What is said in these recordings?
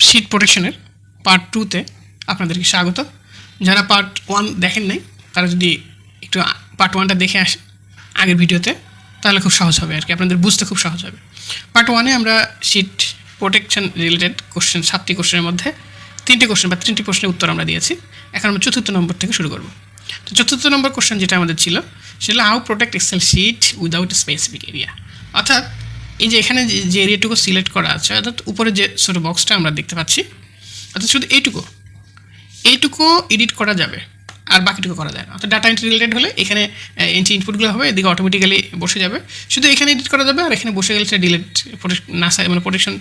Sheet প্রোটেকশনের part 2-তে আপনাদেরকে স্বাগত। যারা পার্ট 1 দেখেন নাই তারা যদি একটু পার্ট 1টা দেখে আসে আগের ভিডিওতে তাহলে খুব সহজ হবে আর কি, আপনাদের বুঝতে খুব সহজ হবে। পার্ট 1-এ আমরা শীট প্রোটেকশন রিলেটেড কোশ্চেন 7টি কোশ্চেনের মধ্যে 3টি কোশ্চেন বা 3টি প্রশ্নের উত্তর আমরা দিয়েছি। এখন আমরা 4th নম্বর থেকে শুরু করব। তো 4th নম্বর কোশ্চেন যেটা আমাদের ছিল সেটা how protect Excel sheet without specific area. অর্থাৎ এই যে এখানে যে এরিয়াটুকু সিলেক্ট করা আছে, অর্থাৎ উপরে যে ছোটো বক্সটা আমরা দেখতে পাচ্ছি, অর্থাৎ শুধু এইটুকু এডিট করা যাবে আর বাকিটুকু করা যায় না। অর্থাৎ ডাটা এন্ট্রি রিলেটেড হলে এখানে এন্ট্রি ইনপুটগুলো হবে, এদিকে অটোমেটিক্যালি বসে যাবে, শুধু এখানে এডিট করা যাবে আর এখানে বসে গেলে সেটা ডিলিট না মানে প্রোটেকশন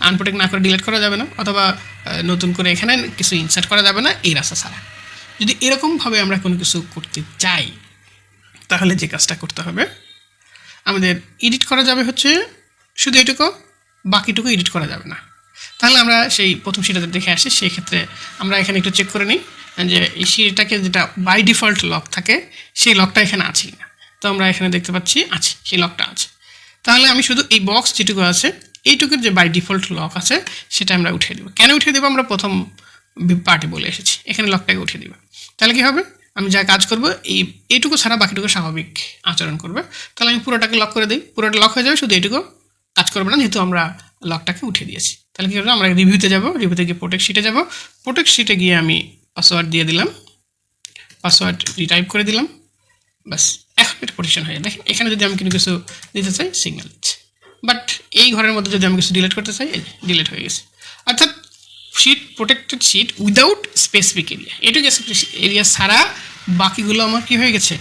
আনপ্রোটেক্ট না করে ডিলিট করা যাবে না, অথবা নতুন করে এখানে কিছু ইনসার্ট করা যাবে না এই রাস্তা ছাড়া। যদি এরকমভাবে আমরা কোনো কিছু করতে চাই তাহলে যে কাজটা করতে হবে, আমাদের এডিট করা যাবে হচ্ছে শুধু এটুকু, বাকিটুকু এডিট করা যাবে না। তাহলে আমরা সেই প্রথম শিটটাতে দেখে আসি। সেই ক্ষেত্রে আমরা এখানে একটু চেক করে নিই যে এই শিটটাকে যেটা বাই ডিফল্ট লক থাকে সেই লকটা এখানে আছে কিনা। তো আমরা এখানে দেখতে পাচ্ছি আছে, সেই লকটা আছে। তাহলে আমি শুধু এই বক্স যেটুকু আছে এইটুকুর যে বাই ডিফল্ট লক আছে সেটা আমরা উঠিয়ে দেবো। কেন উঠিয়ে দেবো আমরা প্রথম পার্টে বলে এসেছি, এখানে লকটাকে উঠিয়ে দেবো। তাহলে কী হবে, আমি যা কাজ করবো এইটুকু ছাড়া বাকিটুকু স্বাভাবিক আচরণ করবে। তাহলে আমি পুরোটাকে লক করে দিই, পুরোটা লক হয়ে যাবে, শুধু এইটুকু কাজ করবে না, যেহেতু আমরা লকটাকে উঠিয়ে দিয়েছি। তাহলে কী হবে, আমরা রিভিউতে যাবো, রিভিউতে গিয়ে প্রোটেক্ট শিটে যাবো, প্রোটেক্ট শিটে গিয়ে আমি পাসওয়ার্ড দিয়ে দিলাম, পাসওয়ার্ড রিটাইপ করে দিলাম, বাস এখন এটা প্রোটেকশন হয়ে যায়। দেখেন এখানে যদি আমি কোনো কিছু দিতে চাই সিগন্যাল দিচ্ছে, বাট এই ঘরের মধ্যে যদি আমি কিছু ডিলিট করতে চাই ডিলিট হয়ে গেছে। অর্থাৎ sheet protected sheet without specific area, এটুকু এরিয়া ছাড়া বাকিগুলো আমার কী হয়ে গেছে,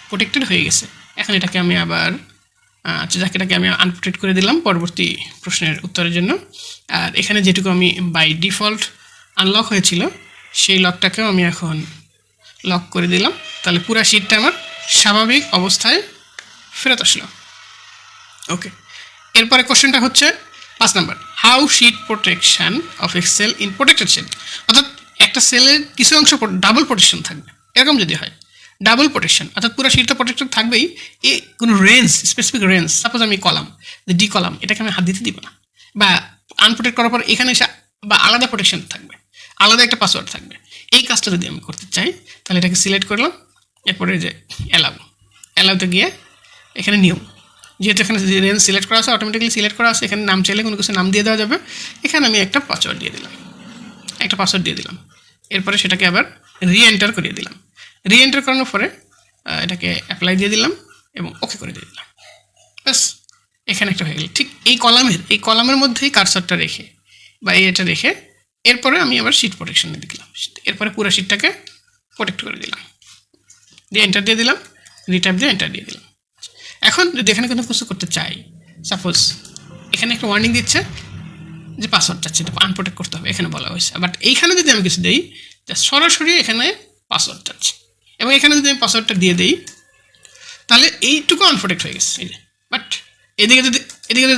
প্রোটেক্টেড হয়ে গেছে। এখন এটাকে আমি আবার এটাকে আমি আনপ্রোটেক্ট করে দিলাম পরবর্তী প্রশ্নের উত্তরের জন্য। আর এখানে যেটুকু আমি বাই ডিফল্ট আনলক হয়েছিল সেই লকটাকেও আমি এখন লক করে দিলাম। তাহলে পুরো শিটটা আমার স্বাভাবিক অবস্থায় ফেরত আসলো। ওকে, এরপরে কোশ্চেনটা হচ্ছে 5 নম্বর, how sheet protection of excel in protected cell. অর্থাৎ একটা সেলের কিছু অংশ ডাবল প্রোটেকশন থাকবে, এরকম যদি হয় ডাবল প্রোটেকশন, অর্থাৎ পুরো শিটটা প্রোটেক্টেড থাকবেই, এই কোনো রেঞ্জ স্পেসিফিক রেঞ্জ, সাপোজ আমি কলাম ডি কলাম, এটাকে আমি হাত দিতে দিব না, বা আনপ্রোটেক্ট করার পর এখানে এসে বা আলাদা প্রোটেকশন থাকবে, আলাদা একটা পাসওয়ার্ড থাকবে। এই কাজটা যদি আমি করতে চাই তাহলে এটাকে সিলেক্ট করলাম, এরপরে যে অ্যালাউতে গিয়ে এখানে নিউ, যেহেতু এখানে রেঞ্জ সিলেক্ট করা আছে, অটোমেটিক্যালি সিলেক্ট করা আছে, এখানে নাম চাইলে কোনো কিছু নাম দিয়ে দেওয়া যাবে। এখানে আমি একটা পাসওয়ার্ড দিয়ে দিলাম, এরপরে সেটাকে আবার রিএন্টার করিয়ে দিলাম। রিএন্টার করানোর পরে এটাকে অ্যাপ্লাই দিয়ে দিলাম এবং ওকে করে দিয়ে দিলাম, ব্যাস এখানে একটা হয়ে গেল। ঠিক এই কলামের মধ্যেই কার্সরটা রেখে বা এটা রেখে এরপরে আমি আবার শিট প্রোটেকশনে দিলাম, এরপরে পুরো শিটটাকে প্রোটেক্ট করে দিলাম, দিয়ে এন্টার দিয়ে দিলাম, রিটাইপ দিয়ে এন্টার দিয়ে দিলাম। এখন যদি এখানে কোনো কিছু করতে চাই, সাপোজ এখানে একটা ওয়ার্নিং দিচ্ছে যে পাসওয়ার্ড চাচ্ছে, এটা আনপ্রোটেক্ট করতে হবে, এখানে বলা হয়েছে। বাট এইখানে যদি আমি কিছু দিই সরাসরি এখানে পাসওয়ার্ড চাচ্ছে, এবং এখানে যদি আমি পাসওয়ার্ডটা দিয়ে দিই তাহলে এইটুকু আনপ্রোটেক্ট হয়ে গেছে। এই যে বাট এদিকে যদি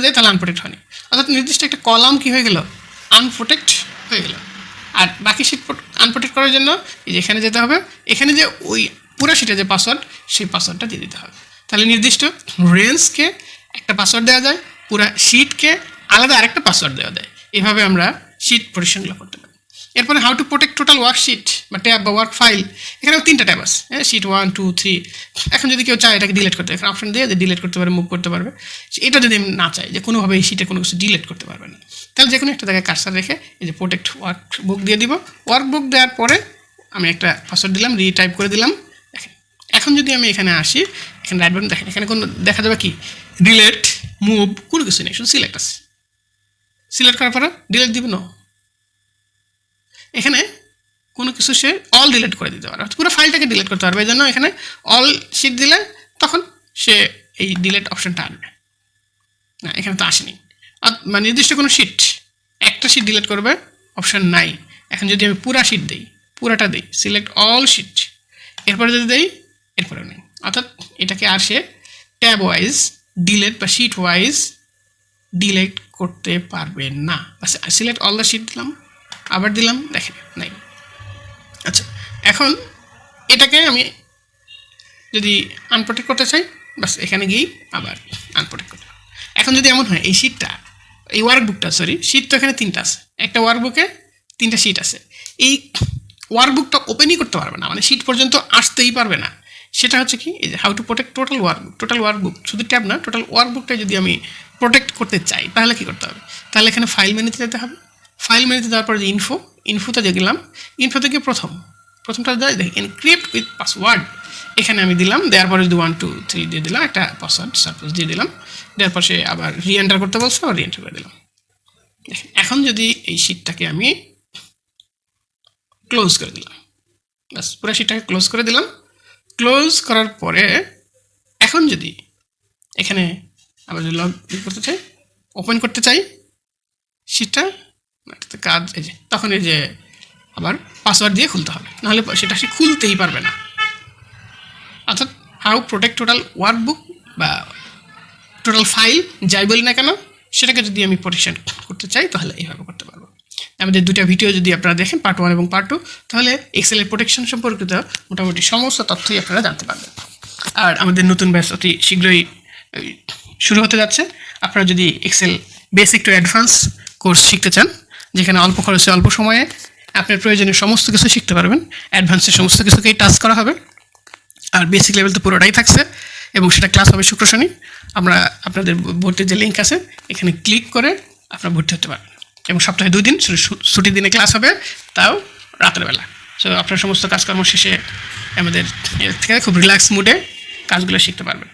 দেয় তাহলে আনপ্রোটেক্ট হয়নি। অর্থাৎ নির্দিষ্ট একটা কলাম কী হয়ে গেল, আনপ্রোটেক্ট হয়ে গেল। আর বাকি শিট আনপ্রোটেক্ট করার জন্য এই যে এখানে যেতে হবে, এখানে যে ওই পুরো শিটে যে পাসওয়ার্ড সেই পাসওয়ার্ডটা দিয়ে দিতে হবে। তাহলে নির্দিষ্ট রেঞ্জকে একটা পাসওয়ার্ড দেওয়া যায়, পুরো শিটকে আলাদা আরেকটা পাসওয়ার্ড দেওয়া যায়। এভাবে আমরা শিট প্রোটেকশনগুলো করতে পারি। এরপরে how to protect total worksheet বা ট্যাব বা ওয়ার্ক ফাইল, এখানেও 3টা ট্যাব আছে, হ্যাঁ, শিট 1, 2, 3। এখন যদি কেউ চায় এটাকে ডিলিট করতে, এখানে অপশন দিয়ে যে ডিলিট করতে পারে, মুভ করতে পারবে। এটা যদি আমি না চাই যে কোনোভাবে এই শিটে কোনো কিছু ডিলিট করতে পারবে না, তাহলে যে কোনো একটা জায়গায় কার্সার রেখে এই যে প্রোটেক্ট ওয়ার্কবুক দিয়ে দিব। ওয়ার্কবুক দেওয়ার পরে আমি একটা পাসওয়ার্ড দিলাম, রিটাইপ করে দিলাম। দেখেন এখন যদি আমি এখানে আসি, এখানে রাইট বাটন দেখেন, এখানে কোনো দেখা যাবে কি ডিলিট, মুভ, কোনো কিছু নেই, শুধু সিলেক্ট আছে। সিলেক্ট করার পরে ডিলিট দিব না, এখানে কোনো কিছু সে অল ডিলিট করে দিতে পারবে, পুরো ফাইলটাকে ডিলিট করতে পারবে। এই জন্য এখানে অল শিট দিলে তখন সে এই ডিলিট অপশনটা আনবে না, এখানে তো আসেনি। মানে নির্দিষ্ট কোনো শিট একটা শিট ডিলিট করবে অপশন নাই। এখন যদি আমি পুরা শিট দিই, পুরাটা দিই, সিলেক্ট অল শিট, এরপরে যদি দিই এরপরে নেই। অর্থাৎ এটাকে আর সে ট্যাব ওয়াইজ ডিলিট বা শিট ওয়াইজ ডিলিট করতে পারবে না। সিলেক্ট অল দ্য শিট দিলাম, আবার দিলাম, দেখেন নাই। আচ্ছা, এখন এটাকে আমি যদি আনপ্রোটেক্ট করতে চাই, বাস এখানে গিয়েই আবার আনপ্রোটেক্ট করতে। এখন যদি এমন হয় এই শিটটা এই ওয়ার্কবুকটা শীট তো এখানে 3টা আছে, একটা ওয়ার্কবুকে 3টা শীট আছে। এই ওয়ার্কবুকটা ওপেনই করতে পারবে না, মানে শীট পর্যন্ত আসতেই পারবে না। সেটা হচ্ছে কি, এই যে how to protect total workbook, শুধু ট্যাব না, টোটাল ওয়ার্কবুকটা যদি আমি প্রোটেক্ট করতে চাই তাহলে কী করতে হবে? তাহলে এখানে ফাইল মেনুতে যেতে হবে। ফাইল মেনুতে যাওয়ার পরে যে ইনফোতে যে গেলাম, ইনফোতে গিয়ে প্রথমটা দেখি এনক্রিপ্ট উইথ পাসওয়ার্ড, এখানে আমি দিলাম। দেওয়ার পরে যদি 1 2 3 দিয়ে দিলাম, একটা পাসওয়ার্ড সাপোজ দিয়ে দিলাম। দেওয়ার পর সে আবার রিএন্টার করতে বলছে, আবার রিএন্টার করে দিলাম। এখন যদি এই শীটটাকে আমি ক্লোজ করে দিলাম, ব্যাস পুরো শীটটাকে ক্লোজ করে দিলাম। ক্লোজ করার পরে এখন যদি এখানে আবার যদি লগ করতে চাই, ওপেন করতে চাই শীটটা, কাজ এই যে, তখন এই যে আবার পাসওয়ার্ড দিয়ে খুলতে হবে, নাহলে সেটা সে খুলতেই পারবে না। অর্থাৎ হাউ প্রোটেক্ট টোটাল ওয়ার্কবুক বা টোটাল ফাইল যাই বলি না কেন, সেটাকে যদি আমি প্রোটেকশন করতে চাই তাহলে এইভাবে করতে পারবো। আমাদের 2টা ভিডিও যদি আপনারা দেখেন, পার্ট 1 এবং পার্ট 2, তাহলে এক্সেলের প্রোটেকশন সম্পর্কিত মোটামুটি সমস্ত তথ্যই আপনারা জানতে পারবেন। আর আমাদের নতুন ব্যাচ অতি শীঘ্রই শুরু হতে যাচ্ছে। আপনারা যদি Excel basic to advance course শিখতে চান, যেখানে অল্প খরচে অল্প সময়ে আপনার প্রয়োজনীয় সমস্ত কিছু শিখতে পারবেন, অ্যাডভান্সের সমস্ত কিছুকেই টাচ করা হবে, আর বেসিক লেভেল তো পুরোটাই থাকছে, এবং সেটা ক্লাস হবে শুক্র শনি। আমরা আপনাদের ভর্তির যে লিঙ্ক আছে এখানে ক্লিক করে আপনারা ভর্তি হতে পারবেন, এবং সপ্তাহে 2 দিন ছুটির দিনে ক্লাস হবে, তাও রাতের বেলা। সো আপনার সমস্ত কাজকর্ম শেষে আমাদের থেকে খুব রিল্যাক্স মুডে কাজগুলো শিখতে পারবেন।